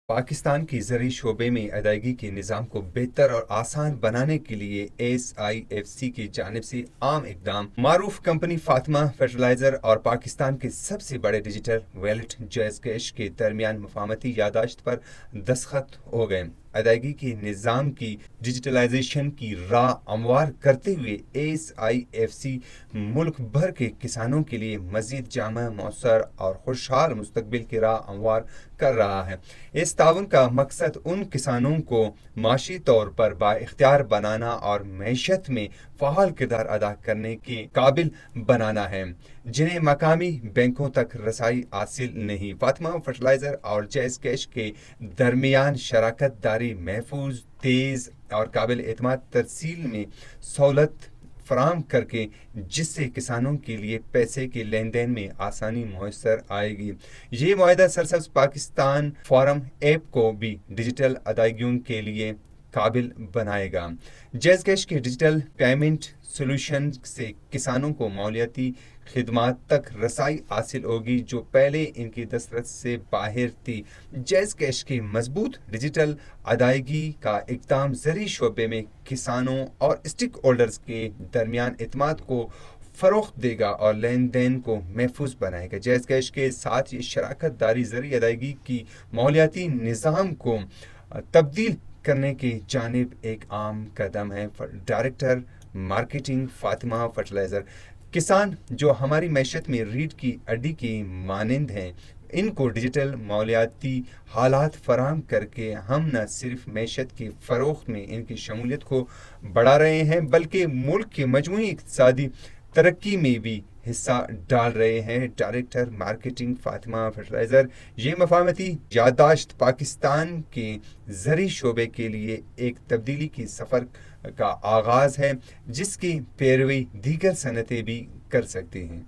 पाकिस्तान की ज़रई शोबे में अदायगी के निज़ाम को बेहतर और आसान बनाने के लिए SIFC की जानिब से आम इकदाम मारूफ कंपनी फातिमा फर्टिलाइज़र और पाकिस्तान के सबसे बड़े डिजिटल वैलेट जैज़ कैश के दरमियान मफाहमती यादाश्त पर दस्तखत हो गए। अदायगी के निज़ाम की डिजिटलाइजेशन की राह हमवार करते हुए SIFC मुल्क भर के किसानों के लिए मज़ीद जामा, मौसर और खुशहाल मुस्तकबिल की राह हमवार कर रहा है। इस ताउन का मकसद उन किसानों को माशी तौर पर बाइख्तियार बनाना और मैशत में फ़ाल किरदार अदा करने के काबिल बनाना है, जिन्हें मकामी बैंकों तक रसाई हासिल नहीं। फातिमा फर्टिलाइज़र और जैज़ कैश के दरमियान शराकत दारी महफूज, तेज़ और काबिल एतमाद तरसील में सहूलत फराहम करके, जिससे किसानों के लिए पैसे के लेन देन में आसानी मुयसर आएगी। ये मुआहदा सरसब्ज़ पाकिस्तान फोरम ऐप को भी डिजिटल अदायगियों के लिए काबिल बनाएगा। जैज़ कैश के डिजिटल पेमेंट सोल्यूशन से किसानों को मालियाती खिदमात तक रसाई हासिल होगी, जो पहले इनकी दस्तरस से बाहर थी। जैज़ कैश की मजबूत डिजिटल अदायगी का इक़दाम ज़रई शोबे में किसानों और स्टेक होल्डर्स के दरमियान एतमाद को फ़रोग़ देगा और लेन देन को महफूज बनाएगा। जैज़ कैश के साथ ये शराकत दारी ज़रई अदायगी की मालियाती निज़ाम को तब्दील करने की जानिब एक आम कदम है। डायरेक्टर मार्केटिंग फातिमा फर्टिलाइज़र: किसान जो हमारी मैशत में रीढ़ की हड्डी की मानंद हैं, इनको डिजिटल मालियाती हालात फराहम करके हम न सिर्फ मैशत की फ़रोख्त में इनकी शमूलियत को बढ़ा रहे हैं, बल्कि मुल्क की मजमूई इक़्तिसादी तरक्की में भी हिस्सा डाल रहे हैं। डायरेक्टर मार्केटिंग फातिमा फर्टिलाइज़र: ये मफाहमती यादाश्त पाकिस्तान के ज़रई शोबे के लिए एक तब्दीली की सफ़र का आगाज़ है, जिसकी पैरवी दीगर सनतें भी कर सकती हैं।